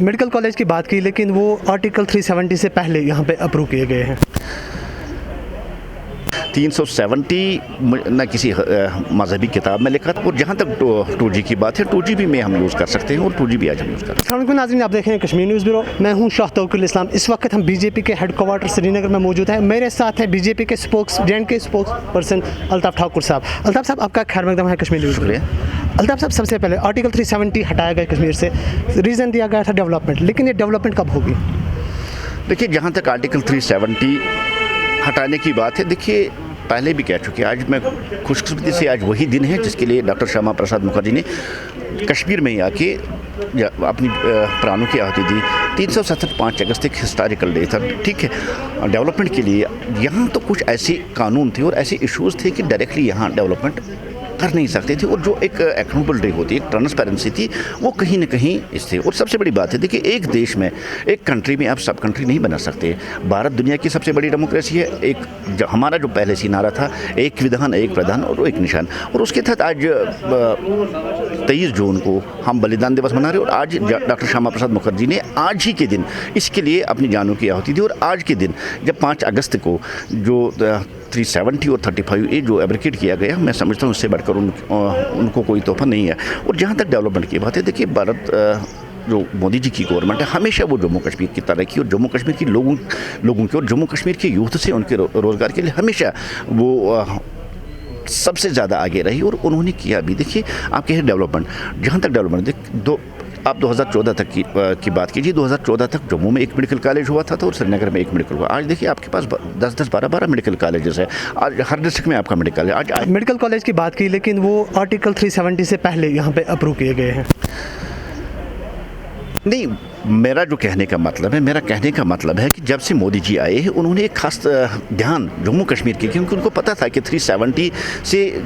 Medical college की बात की, लेकिन वो आर्टिकल 370 से पहले यहाँ पे अप्रूव किए गए हैं। 370 न किसी मजहबी किताब में लिखा था। और जहाँ तक 2G की बात है, 2G भी में हम यूज़ कर सकते हैं और 2G भी आज हम यूज़ कर सकते हैं। नाज़रीन, आप देख रहे हैं कश्मीर न्यूज़ ब्यूरो। मैं हूँ शाह तौकीर इस्लाम। इस वक्त हम बीजेपी के हेडक्वार्टर श्रीनगर में मौजूद हैं। मेरे साथ है बीजेपी के स्पोक्स पर्सन अल्ताफ़ ठाकुर साहब। अल्ताफ़ साहब, आपका खैर मकदम है कश्मीर न्यूज़। शुक्रिया। अल्ताफ़ साहब, सबसे पहले आर्टिकल 370 हटाया गया कश्मीर से, रीज़न दिया गया था डेवलपमेंट, लेकिन ये डेवलपमेंट कब होगी? देखिए, जहाँ तक आर्टिकल 370 हटाने की बात है, देखिए पहले भी कह चुके, आज मैं खुशकिस्मती से आज वही दिन है जिसके लिए डॉक्टर श्यामा प्रसाद मुखर्जी ने कश्मीर में ही आके अपनी प्राणों की आहुति दी। 370 5 अगस्त एक हिस्टोरिकल डे था, ठीक है। डेवलपमेंट के लिए यहाँ तो कुछ ऐसे कानून थे और ऐसे इश्यूज़ थे कि डायरेक्टली यहाँ डेवलपमेंट कर नहीं सकते थे, और जो एक अकाउंटेबल डे होती है, एक ट्रांसपेरेंसी थी, वो कहीं ना कहीं इससे। और सबसे बड़ी बात है, देखिए एक देश में, एक कंट्री में आप सब कंट्री नहीं बना सकते। भारत दुनिया की सबसे बड़ी डेमोक्रेसी है। एक हमारा जो पहले से नारा था, एक विधान एक प्रधान और एक निशान, और उसके तहत आज 23 जून को हम बलिदान दिवस मना रहे हैं। और आज डॉक्टर श्यामा प्रसाद मुखर्जी ने आज ही के दिन इसके लिए अपनी जानों की आहुति दी। और आज के दिन जब 5 अगस्त को जो 370 और 35A जो एब्रिकेट किया गया, मैं समझता हूँ उससे बढ़कर उनको कोई तोहफा नहीं है। और जहाँ तक डेवलपमेंट की बात है, देखिए भारत जो मोदी जी की गवर्नमेंट है, हमेशा वो जम्मू कश्मीर की तरक्की और जम्मू कश्मीर की लोगों की और जम्मू कश्मीर के यूथ से उनके रोज़गार के लिए हमेशा वो सबसे ज़्यादा आगे रही, और उन्होंने किया भी। देखिए आप कहें डेवलपमेंट, जहाँ तक डेवलपमेंट आप 2014 तक की बात कीजिए। 2014 तक जम्मू में एक मेडिकल कॉलेज हुआ था और श्रीनगर में एक मेडिकल हुआ। आज देखिए आपके पास 10-10 12-12 मेडिकल कॉलेजेस है। आज हर डिस्ट्रिक्ट में आपका मेडिकल है। आज मेडिकल कॉलेज की बात की, लेकिन वो आर्टिकल 370 से पहले यहाँ पे अप्रूव किए गए हैं। नहीं, मेरा कहने का मतलब है कि जब से मोदी जी आए हैं, उन्होंने एक खास ध्यान जम्मू कश्मीर के, क्योंकि उनको पता था कि 370 से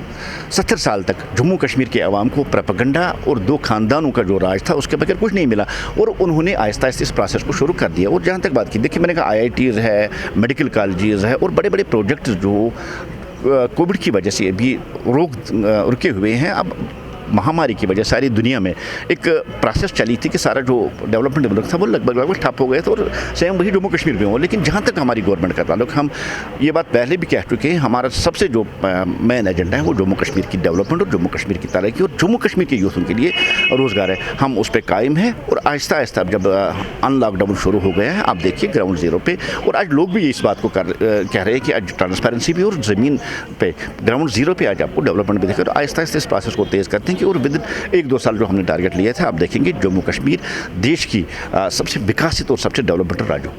70 साल तक जम्मू कश्मीर के अवाम को प्रोपेगेंडा और 2 खानदानों का जो राज था उसके बगैर कुछ नहीं मिला, और उन्होंने आहिस्ता आहिस्ता इस प्रोसेस को शुरू कर दिया। और जहाँ तक बात की, देखिए मैंने कहा IITs है, मेडिकल कॉलेजेस है, और बड़े बड़े प्रोजेक्ट जो कोविड की वजह से अभी रुके हुए हैं। अब महामारी की वजह सारी दुनिया में एक प्रोसेस चली थी कि सारा जो डेवलपमेंट था वो लगभग ठप हो गया था, और सेम वही जम्मू कश्मीर में हो। लेकिन जहाँ तक हमारी गवर्नमेंट का ताल्लुक, हम ये बात पहले भी कह चुके हैं, हमारा सबसे जो मेन एजेंडा है वो जम्मू कश्मीर की डेवलपमेंट और जम्मू कश्मीर की तरक्की और जम्मू कश्मीर के यूथ के लिए रोज़गार है। हम उस पर कायम है, और आहिस्ता आहिस्ता जब अनलॉकडाउन शुरू हो गया है, आप देखिए ग्राउंड ज़ीरो पे, और आज लोग भी इस बात को कह रहे हैं कि आज ट्रांसपेरेंसी भी और ज़मीन पे ग्राउंड ज़ीरो पे आज आपको डेवलपमेंट भी देखें। आहिस्ता आहिस्ता इस प्रोसेस को तेज़ करते हैं कि और विद 1-2 साल जो हमने टारगेट लिया था, आप देखेंगे जम्मू कश्मीर देश की सबसे विकसित और सबसे डेवलपमेंट राज्य।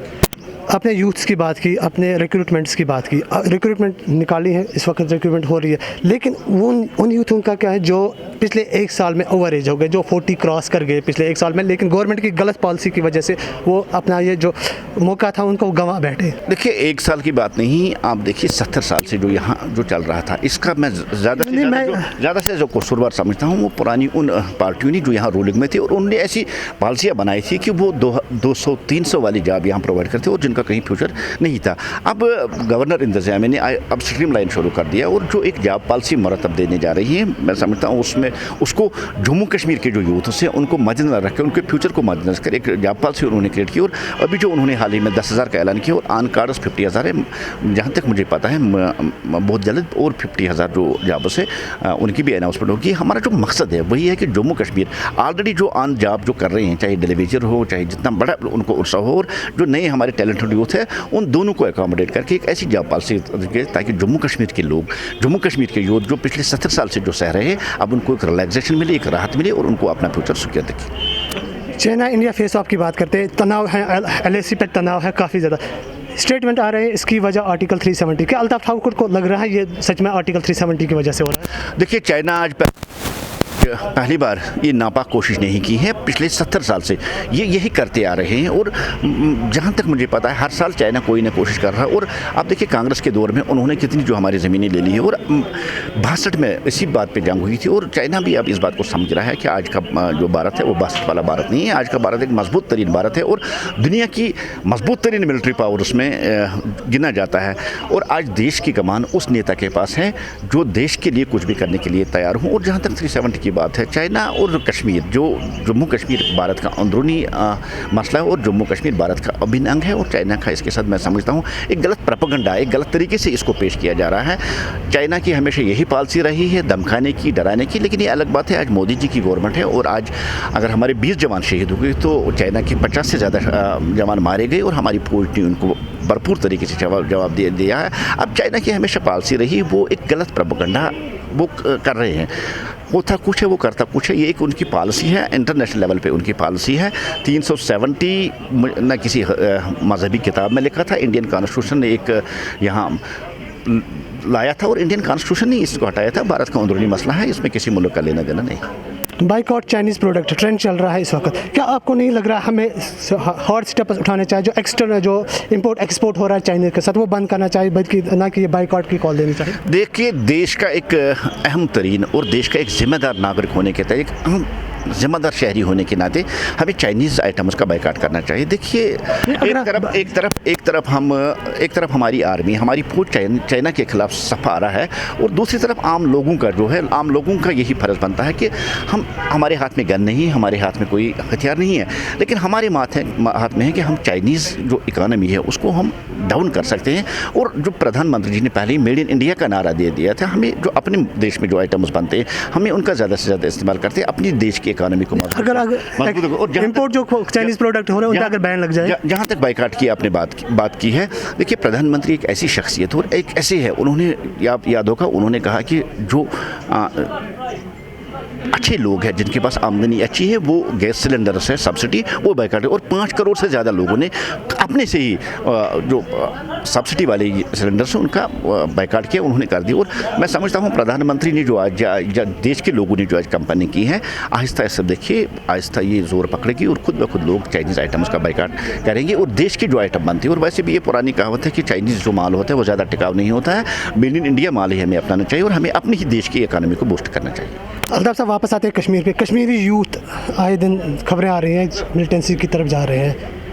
आपने यूथ्स की बात की, आपने रिक्रूटमेंट्स की बात की। रिक्रूटमेंट निकाली है, इस वक्त रिक्रूटमेंट हो रही है, लेकिन उन यूथों का क्या है जो पिछले 1 साल में ओवर एज हो गए, जो 40 क्रॉस कर गए पिछले 1 साल में, लेकिन गवर्नमेंट की गलत पॉलिसी की वजह से वो अपना ये जो मौका था उनको गंवा बैठे। देखिए 1 साल की बात नहीं, आप देखिए 70 साल से जो यहाँ जो चल रहा था, इसका मैं ज़्यादा से जो कसूरवार समझता हूँ वो पुरानी उन पार्टियों ने जो यहाँ रूलिंग में थी, और उन्होंने ऐसी पॉलिसियाँ बनाई थी कि वो 200-300 वाली जॉब यहाँ प्रोवाइड करते और जिनका कहीं फ्यूचर नहीं था। अब गवर्नर इंतजामिया ने अब स्ट्रीम लाइन शुरू कर दिया, और जो एक जॉब पॉलिसी मुरतब देने जा रही है, मैं समझता हूँ उसमें उसको जम्मू कश्मीर के जो यूथ से उनको मद्देनजर रख के उनके फ्यूचर को मद्देनजर कर एक जॉब पॉलिसी उन्होंने क्रिएट की। और अभी जो उन्होंने हाल ही में 10,000 का ऐलान किया, और ऑन कार्ड्स 50,000 है, जहाँ तक मुझे पता है बहुत जल्द और 50,000 जो जॉब्स है उनकी भी अनाउंसमेंट होगी। हमारा जो मकसद है वही है कि जम्मू कश्मीर ऑलरेडी जो ऑन जॉब जो कर रहे हैं, चाहे डिलीवरी हो, चाहे जितना बड़ा उनको उत्साह हो, और जो नए हमारे टैलेंटेड यूथ है, उन दोनों को अकोमोडेट करके एक ऐसी जॉब पॉलिसी ताकि जम्मू कश्मीर के लोग, जम्मू कश्मीर के यूथ जो पिछले 70 साल से जो सह रहे हैं, अब उनको एक रिलैक्सेशन मिले, एक राहत मिले, और उनको अपना फ्यूचर सिक्योर दिखे। चाइना इंडिया फेस ऑफ की बात करते हैं, तनाव है, LAC पे तनाव है काफ़ी ज़्यादा, स्टेटमेंट आ रहे हैं, इसकी वजह आर्टिकल 370। क्या अल्ताफ़ ठाकुर को लग रहा है ये सच में आर्टिकल 370 की वजह से हो रहा है? देखिए चाइना आज पहली बार ये नापाक कोशिश नहीं की है, पिछले 70 साल से ये यही करते आ रहे हैं, और जहाँ तक मुझे पता है हर साल चाइना कोई ना कोशिश कर रहा है। और आप देखिए कांग्रेस के दौर में उन्होंने कितनी जो हमारी ज़मीनें ले ली है, और 62 में इसी बात पे जंग हुई थी। और चाइना भी अब इस बात को समझ रहा है कि आज का जो भारत है वो 62 वाला भारत नहीं है, आज का भारत एक मजबूत तरीन भारत है, और दुनिया की मजबूत तरीन मिलिट्री पावर उसमें गिना जाता है। और आज देश की कमान उस नेता के पास है जो देश के लिए कुछ भी करने के लिए तैयार हूँ। और जहाँ तक 370 की बात है, चाइना और कश्मीर, जो जम्मू कश्मीर भारत का अंदरूनी मसला है और जम्मू कश्मीर भारत का अभिन्न अंग है, और चाइना का इसके साथ मैं समझता हूँ एक गलत प्रोपेगेंडा, एक गलत तरीके से इसको पेश किया जा रहा है। चाइना की हमेशा यही पॉलिसी रही है, धमकाने की, डराने की, लेकिन ये अलग बात है, आज मोदी जी की गवर्नमेंट है और आज अगर हमारे 20 जवान शहीद हो गए तो चाइना के 50 से ज़्यादा जवान मारे गए और हमारी फौज ने उनको भरपूर तरीके से जवाब दिया है। अब चाइना की हमेशा पॉलिसी रही, वो एक गलत प्रोपेगेंडा वो कर रहे हैं, होता कुछ है वो करता कुछ है, ये एक उनकी पॉलिसी है, इंटरनेशनल लेवल पे उनकी पॉलिसी है। 370 न किसी मजहबी किताब में लिखा था, इंडियन कॉन्स्टिट्यूशन ने एक यहाँ लाया था और इंडियन कॉन्स्टिट्यूशन ने इसको हटाया था। भारत का अंदरूनी मसला है, इसमें किसी मुल्क का लेना देना नहीं। बाइकआउट चाइनीज़ प्रोडक्ट ट्रेंड चल रहा है इस वक्त, क्या आपको नहीं लग रहा हमें हार्ड स्टेप्स उठाने चाहिए, जो एक्सटर्नल जो इंपोर्ट एक्सपोर्ट हो रहा है चाइनीज़ के साथ वो बंद करना चाहिए, बल्कि ना कि ये बाइकआउट की कॉल देनी चाहिए? देखिए, देश का एक अहम तरीन और देश का एक जिम्मेदार नागरिक होने के तहत, एक अहम जिम्मेदार शहरी होने के नाते हमें चाइनीज़ आइटम्स का बाइकाट करना चाहिए। देखिए, एक तरफ हमारी आर्मी, हमारी फौज चाइना के खिलाफ सफा आ रहा है और दूसरी तरफ आम लोगों का जो है, आम लोगों का यही फ़र्ज़ बनता है कि हमारे हाथ में गन नहीं है, हमारे हाथ में कोई हथियार नहीं है, लेकिन हमारे हाथ में है कि हम चाइनीज़ जो इकानमी है उसको हम डाउन कर सकते हैं। और जो प्रधानमंत्री जी ने पहले ही मेड इन इंडिया का नारा दे दिया था, हमें जो अपने देश में जो आइटम्स बनते हैं हमें उनका ज़्यादा से ज़्यादा इस्तेमाल करते हैं, अपनी देश की इकानमी को अगर इंपोर्ट जो चाइनीज़ प्रोडक्ट हो रहे हैं उनका अगर बैन लग जाए। जहाँ तक बाइकाट की आपने बात की है, देखिए, प्रधानमंत्री एक ऐसी शख्सियत और एक ऐसे है, उन्होंने याद होगा, उन्होंने कहा कि जो अच्छे लोग हैं जिनके पास आमदनी अच्छी है वो गैस सिलेंडर से सब्सिडी वो बाइकाट, और 5 करोड़ से ज़्यादा लोगों ने अपने से ही जो सब्सिडी वाले सिलेंडर से उनका बाइकाट किया, उन्होंने कर दिया। और मैं समझता हूँ प्रधानमंत्री ने जो आज देश के लोगों ने जो आज कंपनी की है, आहिस्ता आहिस्ता देखिए, आहिस्ता ये जोर पकड़ेगी और खुद ब खुद लोग चाइनीज़ आइटम्स का बाइकाट करेंगे और देश की जो आइटम बनती है। और वैसे भी ये पुरानी कहावत है कि चाइनीज़ जो माल होता है वो ज़्यादा टिकाऊ नहीं होता है, मेड इन इंडिया माल ही हमें अपनाना चाहिए और हमें अपनी ही देश की इकानमी को बूस्ट करना चाहिए। अल्ताफ़ साहब, वापस आते हैं कश्मीर पे। कश्मीरी यूथ आए दिन खबरें आ रही हैं मिलिटेंसी की तरफ जा रहे हैं,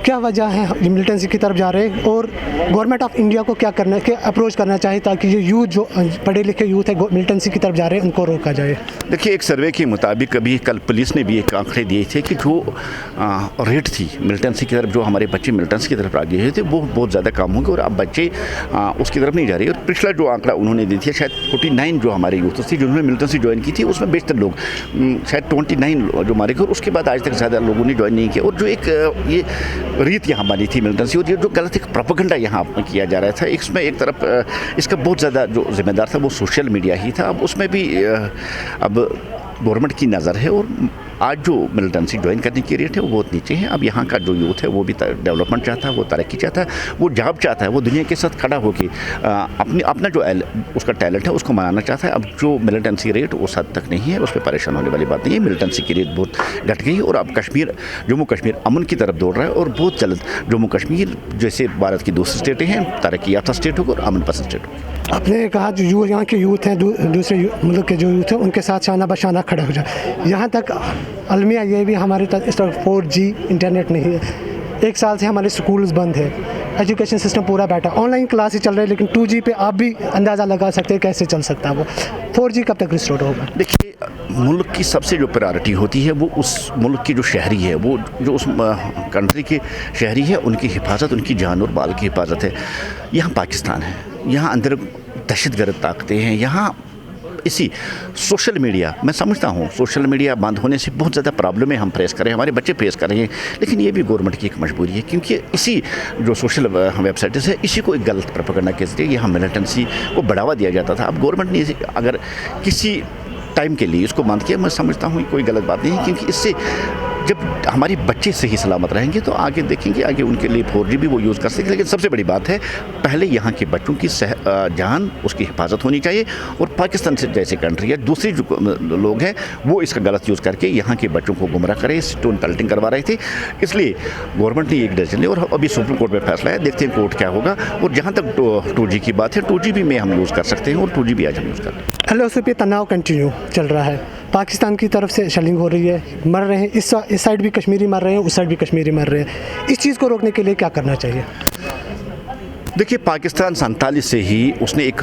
क्या वजह है मिलिटेंसी की तरफ जा रहे हैं और गवर्नमेंट ऑफ इंडिया को क्या करना है, अप्रोच करना चाहिए ताकि ये यूथ जो पढ़े लिखे यूथ है मिलिटेंसी की तरफ जा रहे हैं उनको रोका जाए? देखिए, एक सर्वे के मुताबिक अभी कल पुलिस ने भी एक आंकड़े दिए थे कि जो रेट थी मिलिटेंसी की तरफ, जो हमारे बच्चे मिलिटेंसी की तरफ आ गए थे वो बहुत ज़्यादा कम होंगे और अब बच्चे उसकी तरफ नहीं जा रहे। और पिछला जो आंकड़ा उन्होंने दी थी, शायद 49 जो हमारे यूथ थी जिन्होंने मिलिटेंसी ज्वाइन की थी, उसमें बेशतर लोग, शायद 29 जो मारे गए और उसके बाद आज तक ज़्यादा लोगों ने ज्वाइन नहीं किया। और जो एक ये रीत यहाँ बनी थी मिलिटेंसी और ये जो गलत एक प्रोपेगेंडा यहाँ किया जा रहा था, इसमें एक तरफ इसका बहुत ज़्यादा जो जिम्मेदार था वो सोशल मीडिया ही था। अब उसमें भी अब गवर्नमेंट की नज़र है और आज जो मिलिटेंसी ज्वाइन करने की रेट है वो बहुत नीचे है। अब यहाँ का जो यूथ है वो भी डेवलपमेंट चाहता है, वो तरक्की चाहता है, वो जॉब चाहता है, वो दुनिया के साथ खड़ा होकर अपना जो उसका टैलेंट है उसको मनाना चाहता है। अब जो मिलिटेंसी रेट उस हद तक नहीं है, उस पर परेशान होने वाली बात नहीं है। मिलिटेंसी की रेट बहुत घट गई और अब जम्मू कश्मीर अमन की तरफ दौड़ रहा है और बहुत जल्द जम्मू कश्मीर जैसे भारत की दूसरी स्टेटें हैं तरक्की याफ्ता स्टेट होगा और अमन पसंद स्टेट होगा। आपने कहा जो यहाँ के यूथ हैं दूसरे मुल्क के जो यूथ हैं उनके साथ शाना बशाना खड़े हो जाए, यहाँ तक अलमिया ये भी हमारे इस तरह 4G इंटरनेट नहीं है, 1 साल से हमारे स्कूल्स बंद है, एजुकेशन सिस्टम पूरा बैठा, ऑनलाइन क्लासेस चल रही है, लेकिन 2G पे आप भी अंदाज़ा लगा सकते हैं कैसे चल सकता है वो। 4G कब तक रिस्टोर होगा? देखिए, मुल्क की सबसे जो प्रायोरिटी होती है वो उस मुल्क की जो शहरी है, वो जो उस कंट्री के शहरी है, उनकी हिफाजत, उनकी जान और माल की हिफाजत है। यहाँ पाकिस्तान है, यहाँ अंदर दहशतगर्द ताकतें हैं, यहाँ इसी सोशल मीडिया, मैं समझता हूँ सोशल मीडिया बंद होने से बहुत ज़्यादा प्रॉब्लमें हम फेस कर रहे हैं, हमारे बच्चे फेस कर रहे हैं, लेकिन ये भी गवर्नमेंट की एक मजबूरी है क्योंकि इसी जो सोशल वेबसाइट्स है इसी को एक गलत प्रोपेगेंडा के जरिए यहाँ मिलिटेंसी को बढ़ावा दिया जाता था। अब गवर्नमेंट ने अगर किसी टाइम के लिए इसको बंद किया, मैं समझता हूँ कोई गलत बात नहीं है क्योंकि इससे जब हमारे बच्चे सही सलामत रहेंगे तो आगे देखेंगे, आगे उनके लिए 4G भी वो यूज़ कर सकेंगे। लेकिन सबसे बड़ी बात है पहले यहाँ के बच्चों की जान, उसकी हिफाजत होनी चाहिए और पाकिस्तान से जैसे कंट्री है, दूसरी जो लोग हैं वो इसका गलत यूज़ करके यहाँ के बच्चों को गुमराह करे, स्टोन पेल्टिंग करवा रहे थे। इसलिए गवर्नमेंट ने एक डिसीजन लिया और अभी सुप्रीम कोर्ट में फैसला है, देखते हैं कोर्ट क्या होगा। और जहाँ तक 2G की बात है, 2G में हम यूज़ कर सकते हैं और 2G भी आज हम यूज़ कर रहे हैं। LOC पे तनाव कंटिन्यू चल रहा है, पाकिस्तान की तरफ से शेलिंग हो रही है, मर रहे हैं, इस साइड भी कश्मीरी मर रहे हैं, उस साइड भी कश्मीरी मर रहे हैं। इस चीज़ को रोकने के लिए क्या करना चाहिए? देखिए, पाकिस्तान 47 से ही उसने एक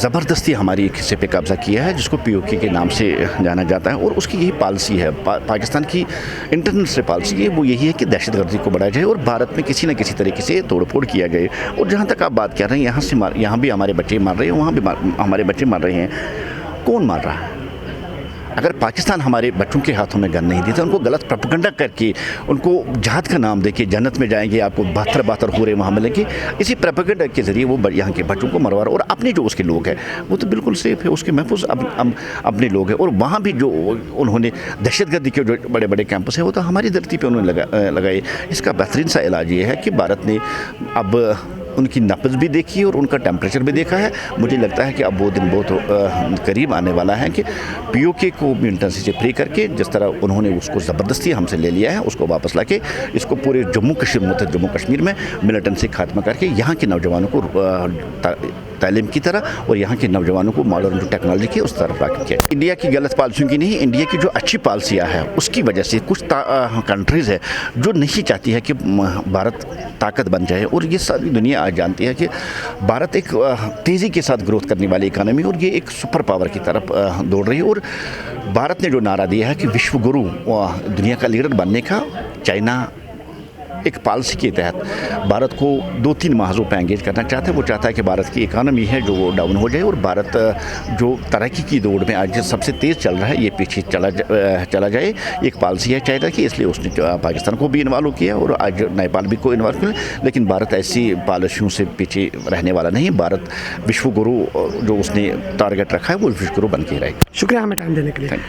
ज़बरदस्ती हमारी एक हिस्से पे कब्ज़ा किया है, जिसको पीओके के नाम से जाना जाता है, और उसकी यही पॉलिसी है। पाकिस्तान की इंटरनल से पॉलिसी है वो यही है कि दहशतगर्दी को बढ़ाया जाए और भारत में किसी न किसी तरीके से तोड़फोड़ किया गए। और जहाँ तक आप बात कर रहे हैं, यहाँ भी हमारे बच्चे मार रहे हैं, वहाँ भी हमारे बच्चे मार रहे हैं। कौन मार रहा है? अगर पाकिस्तान हमारे बच्चों के हाथों में गन नहीं देता, उनको गलत प्रोपेगेंडा करके उनको जहाद का नाम देके जन्नत में जाएंगे, आपको 72 पूरे वहाँ मिलेंगे, इसी प्रोपेगेंडा के ज़रिए वो यहाँ के बच्चों को मरवा रहा। और अपने जो उसके लोग हैं वो तो बिल्कुल सेफ है, उसके महफूज अपने लोग हैं। और वहाँ भी जो उन्होंने दहशतगर्दी के जो बड़े बड़े कैंपस हैं वो तो हमारी धरती पर उन्होंने लगाए। इसका बेहतरीन सा इलाज ये है कि भारत ने अब उनकी नब्ज़ भी देखी और उनका टेम्परेचर भी देखा है। मुझे लगता है कि अब वो दिन बहुत करीब आने वाला है कि पीओके को मिलिटेंसी से फ्री करके, जिस तरह उन्होंने उसको ज़बरदस्ती हमसे ले लिया है, उसको वापस लाके इसको पूरे जम्मू कश्मीर में मिलिटेंसी खात्मा करके यहाँ के नौजवानों को तालीम की तरह और यहाँ के नौजवानों को मॉडर्न टेक्नोलॉजी की उस तरफ राग़िब किया। इंडिया की गलत पॉलिसियों की नहीं, इंडिया की जो अच्छी पॉलिसियाँ हैं उसकी वजह से कुछ कंट्रीज़ है जो नहीं चाहती है कि भारत ताकत बन जाए। और ये सारी दुनिया आज जानती है कि भारत एक तेज़ी के साथ ग्रोथ करने वाली इकानमी और ये एक सुपर पावर की तरफ दौड़ रही है। और भारत ने जो नारा दिया है कि विश्व गुरु दुनिया का लीडर बनने का, चाइना एक पॉलिसी के तहत भारत को 2-3 महाजों पर एंगेज करना चाहता है। वो चाहता है कि भारत की इकानमी है जो वो डाउन हो जाए और भारत जो तरक्की की दौड़ में आज सबसे तेज़ चल रहा है ये पीछे चला जाए। एक पॉलिसी है चाइना की, इसलिए उसने पाकिस्तान को भी इन्वॉल्व किया और आज नेपाल भी को इन्वॉल्व किया। लेकिन भारत ऐसी पॉलिसियों से पीछे रहने वाला नहीं। भारत विश्व गुरु जो उसने टारगेट रखा है वो विश्व गुरु बन के रहेगा। शुक्रिया हमें टाइम देने के लिए।